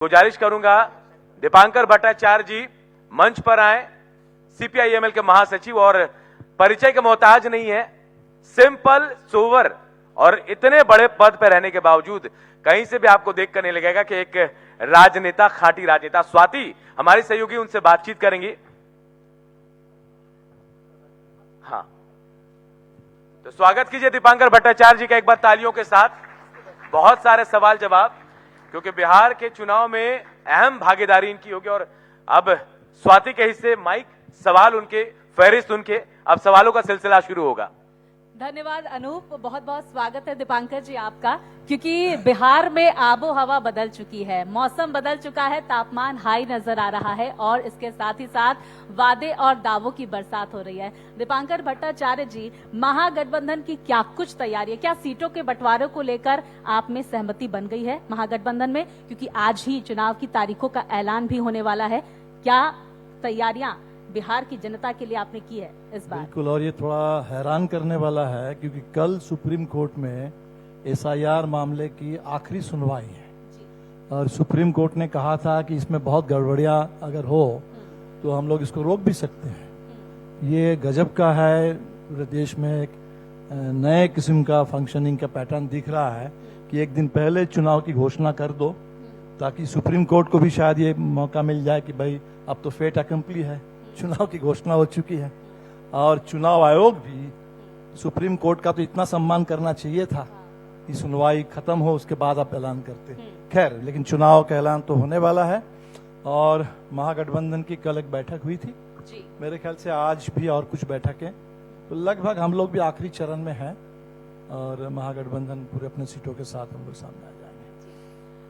गुजारिश करूंगा दीपांकर भट्टाचार्य जी मंच पर आए। सीपीआईएमएल के महासचिव और परिचय के मोहताज नहीं है, सिंपल सोवर और इतने बड़े पद पर रहने के बावजूद कहीं से भी आपको देखकर नहीं लगेगा कि एक राजनेता, खाटी राजनेता। स्वाति हमारी सहयोगी उनसे बातचीत करेंगी। हाँ, तो स्वागत कीजिए दीपांकर भट्टाचार्य जी का एक बार तालियों के साथ। बहुत सारे सवाल जवाब, क्योंकि बिहार के चुनाव में अहम भागीदारी इनकी होगी। और अब स्वाति के हिस्से माइक, सवाल उनके, फहरिस्त उनके, अब सवालों का सिलसिला शुरू होगा। धन्यवाद अनूप, बहुत बहुत स्वागत है दीपांकर जी आपका। क्योंकि बिहार में आबो हवा बदल चुकी है, मौसम बदल चुका है, तापमान हाई नजर आ रहा है और इसके साथ ही साथ वादे और दावों की बरसात हो रही है। दीपांकर भट्टाचार्य जी, महागठबंधन की क्या कुछ तैयारी है? क्या सीटों के बंटवारे को लेकर आप में सहमति बन गई है महागठबंधन में? क्योंकि आज ही चुनाव की तारीखों का ऐलान भी होने वाला है। क्या तैयारियां बिहार की जनता के लिए आपने की है इस बार? बिल्कुल, और ये थोड़ा हैरान करने वाला है क्योंकि कल सुप्रीम कोर्ट में एसआईआर मामले की आखिरी सुनवाई है और सुप्रीम कोर्ट ने कहा था कि इसमें बहुत गड़बड़ियां अगर हो तो हम लोग इसको रोक भी सकते हैं। ये गजब का है, पूरे देश में एक नए किस्म का फंक्शनिंग का पैटर्न दिख रहा है कि एक दिन पहले चुनाव की घोषणा कर दो ताकि सुप्रीम कोर्ट को भी शायद ये मौका मिल जाए कि भाई अब तो फेट अकम्पली है, चुनाव की घोषणा हो चुकी है। और चुनाव आयोग भी सुप्रीम कोर्ट का तो इतना सम्मान करना चाहिए था कि सुनवाई खत्म हो उसके बाद आप ऐलान करते। खैर, लेकिन चुनाव का ऐलान तो होने वाला है। और महागठबंधन की कल एक बैठक हुई थी जी। मेरे ख्याल से आज भी और कुछ बैठकें, तो लगभग हम लोग भी आखिरी चरण में हैं और महागठबंधन पूरे अपने सीटों के साथ हम लोग सामने आ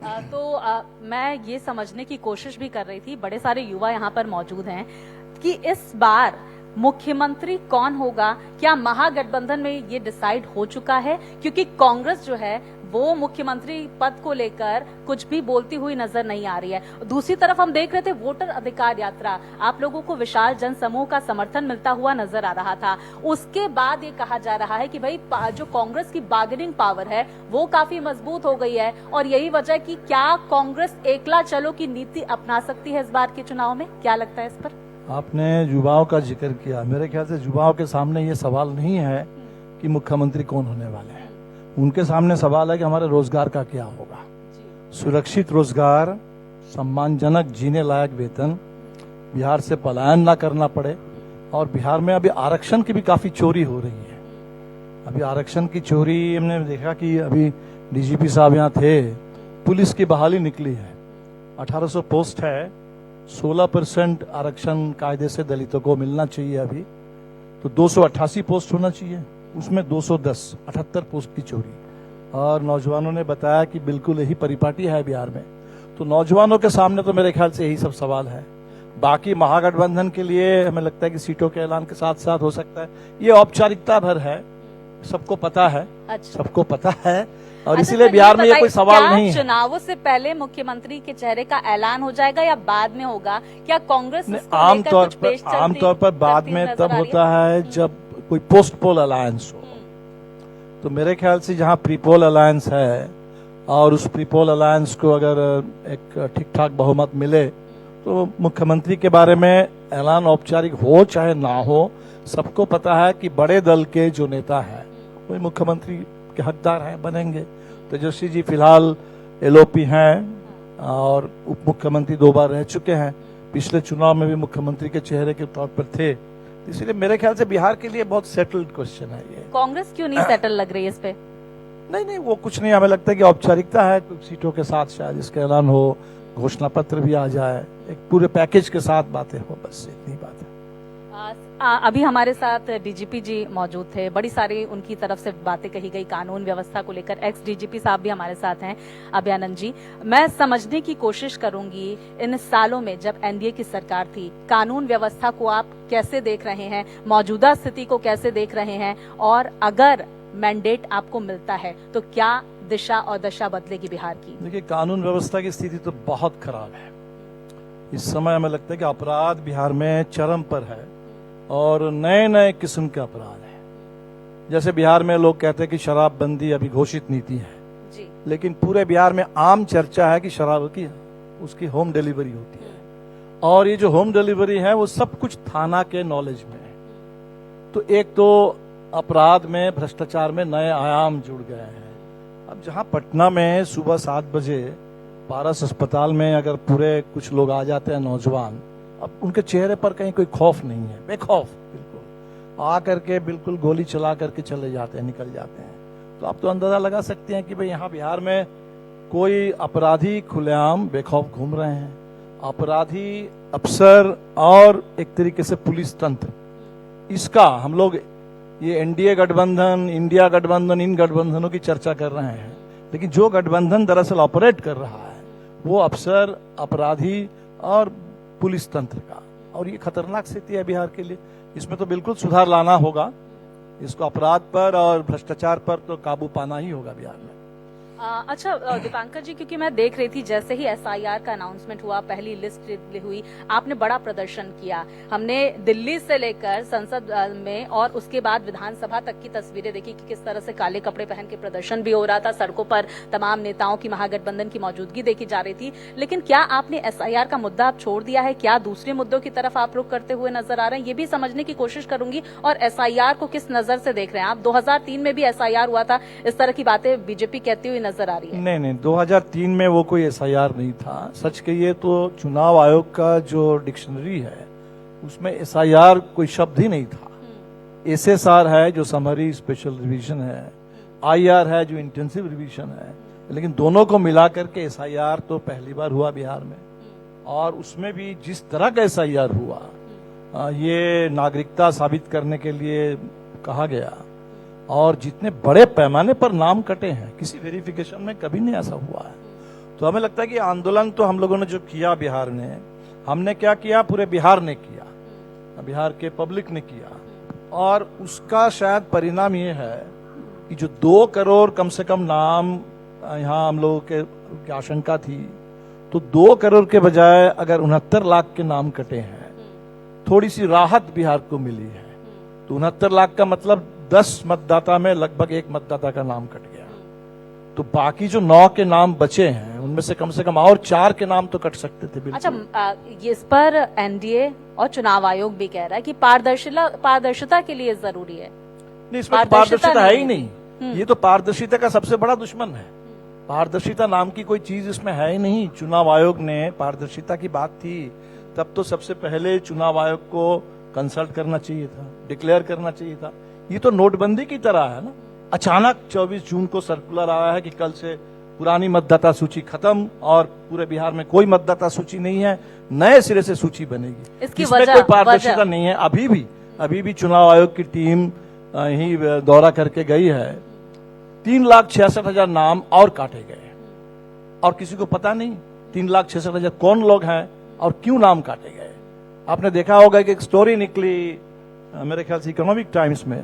जाएंगे। मैं ये समझने की कोशिश भी कर रही थी, बड़े सारे युवा यहाँ पर मौजूद हैं, कि इस बार मुख्यमंत्री कौन होगा? क्या महागठबंधन में ये डिसाइड हो चुका है? क्योंकि कांग्रेस जो है वो मुख्यमंत्री पद को लेकर कुछ भी बोलती हुई नजर नहीं आ रही है। दूसरी तरफ हम देख रहे थे वोटर अधिकार यात्रा, आप लोगों को विशाल जनसमूह का समर्थन मिलता हुआ नजर आ रहा था। उसके बाद ये कहा जा रहा है कि भाई जो कांग्रेस की बार्गेनिंग पावर है वो काफी मजबूत हो गई है और यही वजह कि क्या कांग्रेस एकला चलो की नीति अपना सकती है इस बार के चुनाव में? क्या लगता है इस पर? आपने युवाओं का जिक्र किया, मेरे ख्याल से युवाओं के सामने ये सवाल नहीं है कि मुख्यमंत्री कौन होने वाले हैं। उनके सामने सवाल है कि हमारे रोजगार का क्या होगा। सुरक्षित रोजगार, सम्मानजनक जीने लायक वेतन, बिहार से पलायन ना करना पड़े। और बिहार में अभी आरक्षण की भी काफी चोरी हो रही है। अभी आरक्षण की चोरी हमने देखा कि अभी डीजीपी साहब यहाँ थे, पुलिस की बहाली निकली है, 1800 पोस्ट है, 16% आरक्षण कायदे से दलितों को मिलना चाहिए। अभी तो 288 पोस्ट होना चाहिए, उसमें 210, 78 पोस्ट की चोरी। और नौजवानों ने बताया कि बिल्कुल यही परिपाटी है बिहार में। तो नौजवानों के सामने तो मेरे ख्याल से यही सब सवाल है। बाकी महागठबंधन के लिए हमें लगता है कि सीटों के ऐलान के साथ साथ हो सकता है, ये औपचारिकता भर है, सबको पता है। अच्छा। सबको पता है और इसीलिए बिहार में ये कोई सवाल नहीं है। चुनावों से पहले मुख्यमंत्री के चेहरे का ऐलान हो जाएगा या बाद में होगा? क्या कांग्रेस आमतौर पर बाद में तब होता है जब कोई पोस्ट पोल अलायंस हो। तो मेरे ख्याल से जहां प्रीपोल अलायंस है और उस प्रीपोल अलायंस को अगर एक ठीक ठाक बहुमत मिले तो मुख्यमंत्री के बारे में ऐलान औपचारिक हो चाहे ना हो, सबको पता है कि बड़े दल के जो नेता है वही मुख्यमंत्री के हकदार हैं, बनेंगे। तेजस्वी जी फिलहाल एलओपी हैं और उप मुख्यमंत्री 2 बार रह चुके हैं, पिछले चुनाव में भी मुख्यमंत्री के चेहरे के तौर पर थे। इसलिए मेरे ख्याल से बिहार के लिए बहुत सेटल्ड क्वेश्चन है ये। कांग्रेस क्यों नहीं सेटल लग रही है इस पे? नहीं, वो कुछ नहीं, हमें लगता है कि औपचारिकता है, कुछ सीटों के साथ शायद इसका ऐलान हो, घोषणा पत्र भी आ जाए, एक पूरे पैकेज के साथ बातें हो, बस इतनी बात है। अभी हमारे साथ डीजीपी जी मौजूद थे, बड़ी सारी उनकी तरफ से बातें कही गई कानून व्यवस्था को लेकर। एक्स डीजीपी साहब भी हमारे साथ हैं, अभयानंद जी। मैं समझने की कोशिश करूंगी, इन सालों में जब एनडीए की सरकार थी, कानून व्यवस्था को आप कैसे देख रहे हैं, मौजूदा स्थिति को कैसे देख रहे हैं, और अगर मैंडेट आपको मिलता है तो क्या दिशा और दशा बदलेगी बिहार की? देखिए, कानून व्यवस्था की स्थिति तो बहुत खराब है इस समय। हमें लगता है कि अपराध बिहार में चरम पर है और नए नए किस्म के अपराध है। जैसे बिहार में लोग कहते हैं कि शराबबंदी अभी घोषित नीति है जी, लेकिन पूरे बिहार में आम चर्चा है कि शराब की उसकी होम डिलीवरी होती है, और ये जो होम डिलीवरी है वो सब कुछ थाना के नॉलेज में है। तो एक तो अपराध में, भ्रष्टाचार में नए आयाम जुड़ गए हैं। अब जहां पटना में सुबह 7 बजे पारस अस्पताल में अगर पूरे कुछ लोग आ जाते हैं नौजवान, अब उनके चेहरे पर कहीं कोई खौफ नहीं है, बेखौफ बिल्कुल आ करके बिल्कुल गोली चला करके चले जाते हैं, निकल जाते हैं। तो आप तो अंदाजा लगा सकते हैं कि भाई यहाँ बिहार में कोई अपराधी खुलेआम बेखौफ घूम रहे हैं। अपराधी अफसर और एक तरीके से पुलिस तंत्र, इसका हम लोग ये एनडीए गठबंधन, इंडिया गठबंधन, इन गठबंधनों की चर्चा कर रहे हैं, लेकिन जो गठबंधन दरअसल ऑपरेट कर रहा है वो अफसर, अपराधी और पुलिस तंत्र का, और ये खतरनाक स्थिति है बिहार के लिए। इसमें तो बिल्कुल सुधार लाना होगा, इसको अपराध पर और भ्रष्टाचार पर तो काबू पाना ही होगा बिहार में। अच्छा दीपांकर जी, क्योंकि मैं देख रही थी जैसे ही एसआईआर का अनाउंसमेंट हुआ, पहली लिस्ट हुई, आपने बड़ा प्रदर्शन किया। हमने दिल्ली से लेकर संसद में और उसके बाद विधानसभा तक की तस्वीरें देखी कि किस तरह से काले कपड़े पहन के प्रदर्शन भी हो रहा था, सड़कों पर तमाम नेताओं की, महागठबंधन की मौजूदगी देखी जा रही थी। लेकिन क्या आपने एसआईआर का मुद्दा आप छोड़ दिया है? क्या दूसरे मुद्दों की तरफ आप रुख करते हुए नजर आ रहे हैं? ये भी समझने की कोशिश करूंगी। और एसआईआर को किस नजर से देख रहे हैं आप? 2003 में भी एसआईआर हुआ था, इस तरह की बातें बीजेपी कहती हुई नजर आ रही है। नहीं, 2003 में वो कोई एसआईआर नहीं था। सच कहिए तो चुनाव आयोग का जो डिक्शनरी है उसमें एसआईआर कोई शब्द ही नहीं था। एसएसआर है जो समरी स्पेशल रिवीजन है, आईआर है जो इंटेंसिव रिवीजन है, लेकिन दोनों को मिलाकर के एसआईआर तो पहली बार हुआ बिहार में। और उसमें भी जिस तरह का एसआईआर हुआ, ये नागरिकता साबित करने के लिए कहा गया, और जितने बड़े पैमाने पर नाम कटे हैं, किसी वेरिफिकेशन में कभी नहीं ऐसा हुआ है। तो हमें लगता है कि आंदोलन तो हम लोगों ने जो किया बिहार ने, हमने क्या किया, पूरे बिहार ने किया, बिहार के पब्लिक ने किया, और उसका शायद परिणाम ये है कि जो 2 करोड़ कम से कम नाम यहाँ हम लोगों की आशंका थी, तो 2 करोड़ के बजाय अगर 69 लाख के नाम कटे हैं, थोड़ी सी राहत बिहार को मिली है। तो 69 लाख का मतलब 10 मतदाता में लगभग 1 मतदाता का नाम कट गया। तो बाकी जो 9 के नाम बचे हैं उनमें से कम और 4 के नाम तो कट सकते थे बिल्कुल। अच्छा, इस पर एनडीए और चुनाव आयोग भी कह रहा है कि पारदर्शिता के लिए जरूरी है। नहीं, इसमें तो पारदर्शिता है ही नहीं। ये तो पारदर्शिता का सबसे बड़ा दुश्मन है। पारदर्शिता नाम की कोई चीज इसमें है ही नहीं। चुनाव आयोग ने, पारदर्शिता की बात थी तब तो सबसे पहले चुनाव आयोग को कंसल्ट करना चाहिए था, डिक्लेयर करना चाहिए था। ये तो नोटबंदी की तरह है ना। अचानक 24 जून को सर्कुलर आया है कि कल से पुरानी मतदाता सूची खत्म और पूरे बिहार में कोई मतदाता सूची नहीं है, नए सिरे से सूची बनेगी। इसकी इसमें कोई पारदर्शिता नहीं है। अभी भी चुनाव आयोग की टीम ही दौरा करके गई है, 3,66,000 नाम और काटे गए, और किसी को पता नहीं 3,66,000 कौन लोग हैं और क्यों नाम काटे गए। आपने देखा होगा कि एक स्टोरी निकली मेरे ख्याल से इकोनॉमिक टाइम्स में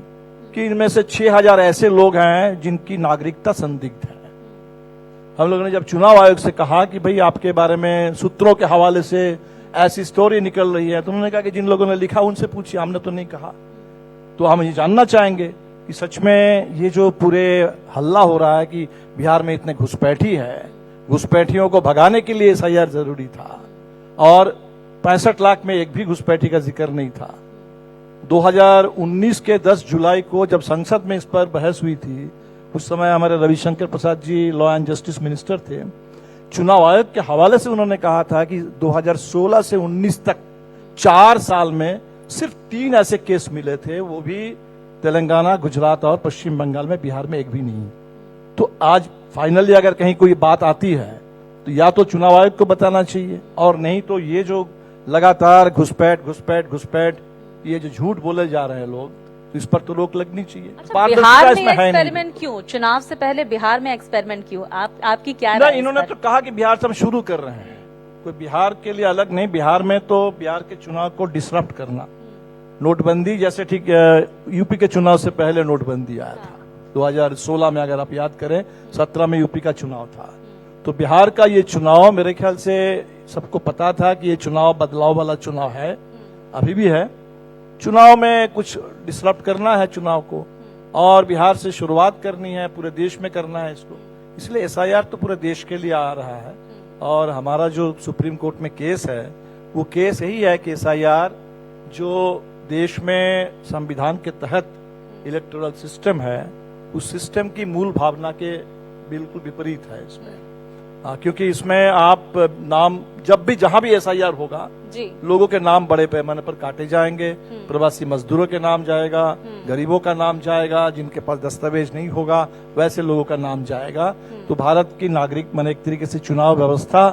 कि इनमें से 6,000 ऐसे लोग हैं जिनकी नागरिकता संदिग्ध है। हम लोगों ने जब चुनाव आयोग से कहा कि भाई आपके बारे में सूत्रों के हवाले से ऐसी स्टोरी निकल रही है, तो उन्होंने कहा कि जिन लोगों ने लिखा उनसे पूछिए, हमने तो नहीं कहा। तो हम ये जानना चाहेंगे कि सच में ये जो पूरे हल्ला हो रहा है कि बिहार में इतने घुसपैठी है, घुसपैठियों को भगाने के लिए एसआईआर जरूरी था, और 65 लाख में एक भी घुसपैठी का जिक्र नहीं था। 2019 के 10 जुलाई को जब संसद में इस पर बहस हुई थी, उस समय हमारे Ravishankar Prasad ji law and justice minister थे। चुनाव आयोग के हवाले से उन्होंने कहा था कि 2016 से 19 तक 4 साल में सिर्फ 3 ऐसे केस मिले थे, वो भी तेलंगाना, गुजरात और पश्चिम बंगाल में, बिहार में एक भी नहीं। तो आज फाइनली अगर कहीं कोई बात आती है तो या तो चुनाव आयोग को बताना चाहिए, और नहीं तो ये जो लगातार घुसपैठ ये जो झूठ बोले जा रहे हैं लोग, तो इस पर तो रोक लगनी चाहिए। अच्छा, बिहार में एक्सपेरिमेंट क्यों? चुनाव से पहले बिहार में एक्सपेरिमेंट क्यों? आपकी क्या राय है? इन्होंने तो कहा कि बिहार से हम शुरू कर रहे हैं, कोई बिहार के लिए अलग नहीं। बिहार में तो बिहार के चुनाव को डिसरप्ट करना, नोटबंदी जैसे, ठीक यूपी के चुनाव से पहले नोटबंदी आया था 2016 में, अगर आप याद करें 17 में यूपी का चुनाव था। तो बिहार का ये चुनाव मेरे ख्याल से सबको पता था कि ये चुनाव बदलाव वाला चुनाव है, अभी भी है। चुनाव में कुछ डिसरप्ट करना है चुनाव को, और बिहार से शुरुआत करनी है, पूरे देश में करना है इसको। इसलिए एसआईआर तो पूरे देश के लिए आ रहा है, और हमारा जो सुप्रीम कोर्ट में केस है वो केस यही है कि SIR जो देश में संविधान के तहत इलेक्टोरल सिस्टम है उस सिस्टम की मूल भावना के बिल्कुल विपरीत है इसमें। क्योंकि इसमें आप नाम जब भी जहां भी SIR होगा जी लोगों के नाम बड़े पैमाने पर काटे जाएंगे, प्रवासी मजदूरों के नाम जाएगा, गरीबों का नाम जाएगा, जिनके पास दस्तावेज नहीं होगा वैसे लोगों का नाम जाएगा। तो भारत की नागरिक माने एक तरीके से चुनाव व्यवस्था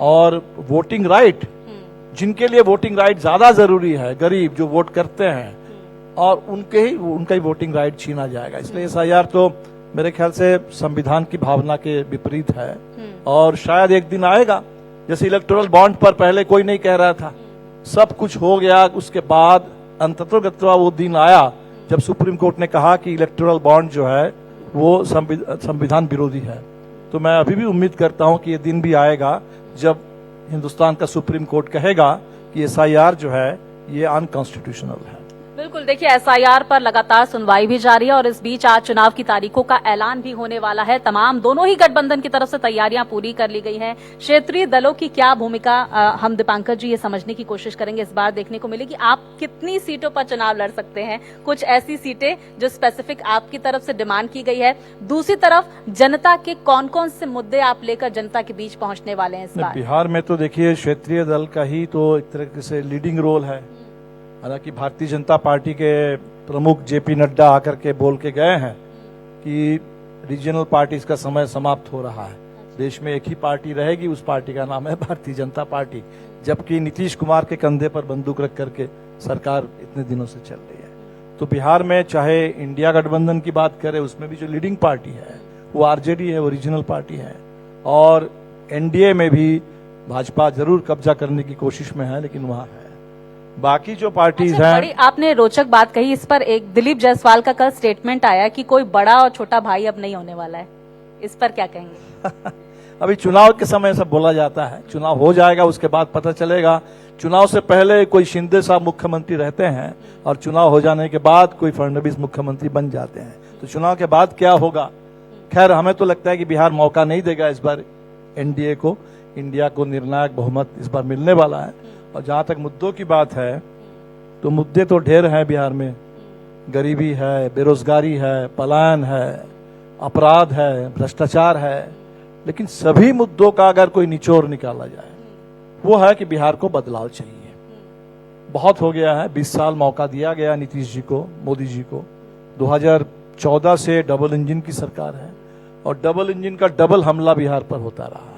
और वोटिंग राइट, जिनके लिए वोटिंग राइट ज्यादा जरूरी है, गरीब जो वोट करते हैं, और उनका ही वोटिंग राइट छीना जाएगा। इसलिए SIR तो मेरे ख्याल से संविधान की भावना के विपरीत है और शायद एक दिन आएगा, जैसे इलेक्टोरल बॉन्ड पर पहले कोई नहीं कह रहा था, सब कुछ हो गया, उसके बाद अंततोगत्वा वो दिन आया जब सुप्रीम कोर्ट ने कहा कि इलेक्टोरल बॉन्ड जो है वो संविधान विरोधी है। तो मैं अभी भी उम्मीद करता हूं कि ये दिन भी आएगा जब हिंदुस्तान का सुप्रीम कोर्ट कहेगा कि SIR जो है ये अनकॉन्स्टिट्यूशनल है। बिल्कुल, देखिए SIR पर लगातार सुनवाई भी जारी है और इस बीच आज चुनाव की तारीखों का ऐलान भी होने वाला है। तमाम दोनों ही गठबंधन की तरफ से तैयारियां पूरी कर ली गई हैं। क्षेत्रीय दलों की क्या भूमिका हम दीपांकर जी ये समझने की कोशिश करेंगे, इस बार देखने को मिलेगी। आप कितनी सीटों पर चुनाव लड़ सकते हैं, कुछ ऐसी सीटें जो स्पेसिफिक आपकी तरफ से डिमांड की गई है। दूसरी तरफ जनता के कौन कौन से मुद्दे आप लेकर जनता के बीच पहुंचने वाले हैं इस बार? बिहार में तो देखिए क्षेत्रीय दल का ही तो एक तरह से लीडिंग रोल है। हालांकि भारतीय जनता पार्टी के प्रमुख JP नड्डा आकर के बोल के गए हैं कि रीजनल पार्टीज का समय समाप्त हो रहा है, देश में एक ही पार्टी रहेगी, उस पार्टी का नाम है भारतीय जनता पार्टी, जबकि नीतीश कुमार के कंधे पर बंदूक रख करके सरकार इतने दिनों से चल रही है। तो बिहार में चाहे इंडिया गठबंधन की बात करें, उसमें भी जो लीडिंग पार्टी है वो RJD है, वो रीजनल पार्टी है, और NDA में भी भाजपा जरूर कब्जा करने की कोशिश में है, लेकिन वहां है। बाकी जो पार्टीज हैं, बड़ी आपने रोचक बात कही, इस पर एक दिलीप जायसवाल का कल स्टेटमेंट आया कि कोई बड़ा और छोटा भाई अब नहीं होने वाला है, इस पर क्या कहेंगे? अभी चुनाव के समय सब बोला जाता है, चुनाव हो जाएगा उसके बाद पता चलेगा। चुनाव से पहले कोई शिंदे साहब मुख्यमंत्री रहते हैं और चुनाव हो जाने के बाद कोई फडणवीस मुख्यमंत्री बन जाते हैं। तो चुनाव के बाद क्या होगा, खैर हमें तो लगता है कि बिहार मौका नहीं देगा इस बार NDA को, इंडिया को निर्णायक बहुमत इस बार मिलने वाला है। और जहां तक मुद्दों की बात है तो मुद्दे तो ढेर हैं बिहार में, गरीबी है, बेरोजगारी है, पलायन है, अपराध है, भ्रष्टाचार है, लेकिन सभी मुद्दों का अगर कोई निचोड़ निकाला जाए वो है कि बिहार को बदलाव चाहिए। बहुत हो गया है, 20 साल मौका दिया गया नीतीश जी को, मोदी जी को। 2014 से डबल इंजन की सरकार है और डबल इंजन का डबल हमला बिहार पर होता रहा है।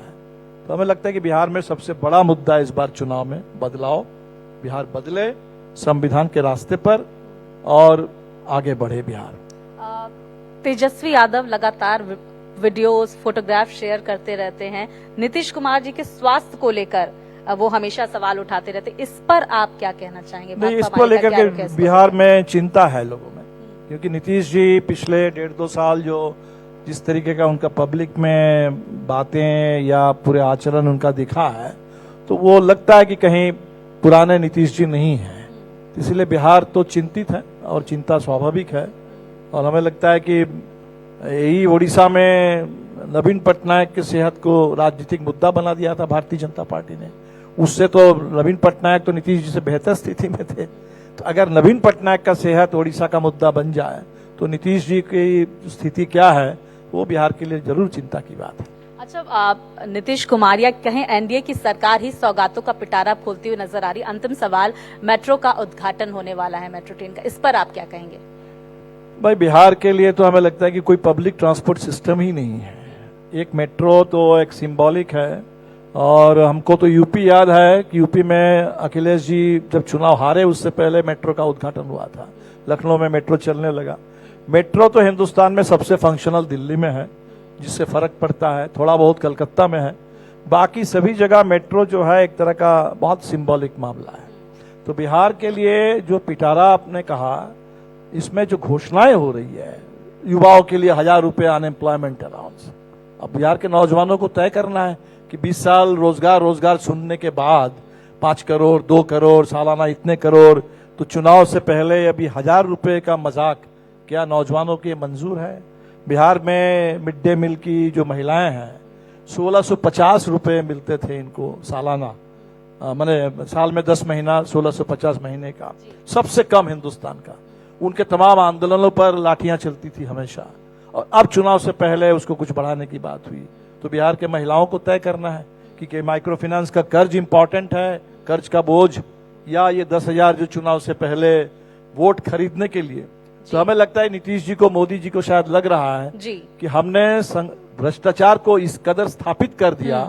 तो हमें लगता है कि बिहार में सबसे बड़ा मुद्दा इस बार चुनाव में बदलाव, बिहार बदले संविधान के रास्ते पर और आगे बढ़े बिहार। तेजस्वी यादव लगातार वीडियोस, फोटोग्राफ शेयर करते रहते हैं। नीतीश कुमार जी के स्वास्थ्य को लेकर वो हमेशा सवाल उठाते रहते, इस पर आप क्या कहना चाहेंगे? नहीं, इसको लेकर के बिहार में चिंता है लोगों में, क्योंकि नीतीश जी पिछले 1.5-2 साल जो जिस तरीके का उनका पब्लिक में बातें या पूरे आचरण उनका दिखा है, तो वो लगता है कि कहीं पुराने नीतीश जी नहीं है। इसलिए बिहार तो चिंतित है और चिंता स्वाभाविक है। और हमें लगता है कि यही उड़ीसा में नवीन पटनायक की सेहत को राजनीतिक मुद्दा बना दिया था भारतीय जनता पार्टी ने। उससे तो नवीन पटनायक तो नीतीश जी से बेहतर स्थिति में थे। तो अगर नवीन पटनायक का सेहत उड़ीसा का मुद्दा बन जाए तो नीतीश जी की स्थिति क्या है, वो बिहार के लिए जरूर चिंता की बात है। अच्छा, नीतीश कुमार या कहें NDA की सरकार ही सौगातों का पिटारा खोलती हुई नजर आ रही। अंतिम सवाल, मेट्रो का उद्घाटन होने वाला है, मेट्रो ट्रेन का, इस पर आप क्या कहेंगे? भाई बिहार के लिए तो हमें लगता है कि कोई पब्लिक ट्रांसपोर्ट सिस्टम ही नहीं है। एक मेट्रो तो एक सिंबॉलिक है, और हमको तो यूपी याद है कि यूपी में अखिलेश जी जब चुनाव हारे उससे पहले मेट्रो का उद्घाटन हुआ था, लखनऊ में मेट्रो चलने लगा। मेट्रो तो हिंदुस्तान में सबसे फंक्शनल दिल्ली में है, जिससे फर्क पड़ता है, थोड़ा बहुत कलकत्ता में है, बाकी सभी जगह मेट्रो जो है एक तरह का बहुत सिंबॉलिक मामला है। तो बिहार के लिए जो पिटारा आपने कहा, इसमें जो घोषणाएं हो रही है, युवाओं के लिए 1000 रुपये अनएम्प्लॉयमेंट अलाउंस, अब बिहार के नौजवानों को तय करना है कि 20 साल रोजगार सुनने के बाद 5 करोड़ 2 करोड़ सालाना इतने करोड़, तो चुनाव से पहले अभी 1000 रुपये का मजाक क्या नौजवानों के मंजूर है? बिहार में मिड डे मील की जो महिलाएं हैं 1650 रुपए मिलते थे इनको सालाना, माने साल में 10 महीना 1650 महीने का, सबसे कम हिंदुस्तान का। उनके तमाम आंदोलनों पर लाठियां चलती थी हमेशा, और अब चुनाव से पहले उसको कुछ बढ़ाने की बात हुई। तो बिहार के महिलाओं को तय करना है कि माइक्रो फाइनेंस का कर्ज इंपॉर्टेंट है, कर्ज का बोझ, या ये 10,000 जो चुनाव से पहले वोट खरीदने के लिए। तो हमें लगता है नीतीश जी को, मोदी जी को शायद लग रहा है कि हमने भ्रष्टाचार को इस कदर स्थापित कर दिया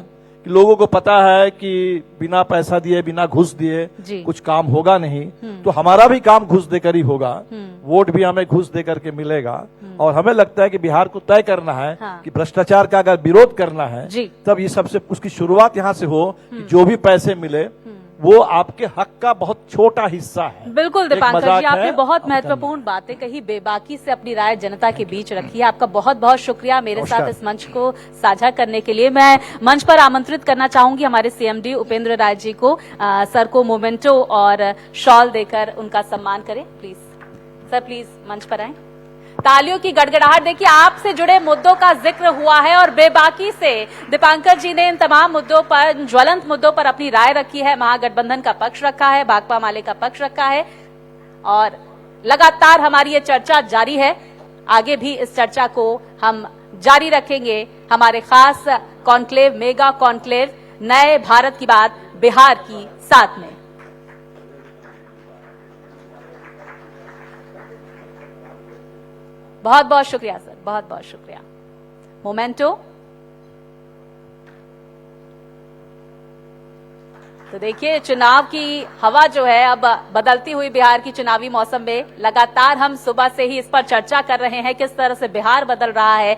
कि लोगों को पता है कि बिना पैसा दिए, बिना घुस दिए कुछ काम होगा नहीं, तो हमारा भी काम घुस देकर ही होगा, वोट भी हमें घुस देकर के मिलेगा। और हमें लगता है कि बिहार को तय करना है कि भ्रष्टाचार का अगर विरोध करना है तब ये सबसे उसकी शुरुआत यहाँ से हो कि जो भी पैसे मिले वो आपके हक का बहुत छोटा हिस्सा है। बिल्कुल दीपांकर जी, आपने बहुत महत्वपूर्ण बातें कही, बेबाकी से अपनी राय जनता के बीच रखी है। आपका बहुत बहुत शुक्रिया मेरे साथ इस मंच को साझा करने के लिए। मैं मंच पर आमंत्रित करना चाहूंगी हमारे सीएमडी उपेंद्र राय जी को, सर को मोमेंटो और शॉल देकर उनका सम्मान करें। प्लीज सर, प्लीज मंच पर आए। तालियों की गड़गड़ाहट। देखिए, आपसे जुड़े मुद्दों का जिक्र हुआ है और बेबाकी से दीपांकर जी ने इन तमाम मुद्दों पर, ज्वलंत मुद्दों पर अपनी राय रखी है। महागठबंधन का पक्ष रखा है, भाकपा माले का पक्ष रखा है, और लगातार हमारी ये चर्चा जारी है। आगे भी इस चर्चा को हम जारी रखेंगे। हमारे खास कॉन्क्लेव, मेगा कॉन्क्लेव नए भारत की बात बिहार की साथ में। बहुत बहुत शुक्रिया सर, बहुत बहुत शुक्रिया। मोमेंटो। तो देखिए, चुनाव की हवा जो है अब बदलती हुई बिहार की चुनावी मौसम में लगातार हम सुबह से ही इस पर चर्चा कर रहे हैं, किस तरह से बिहार बदल रहा है,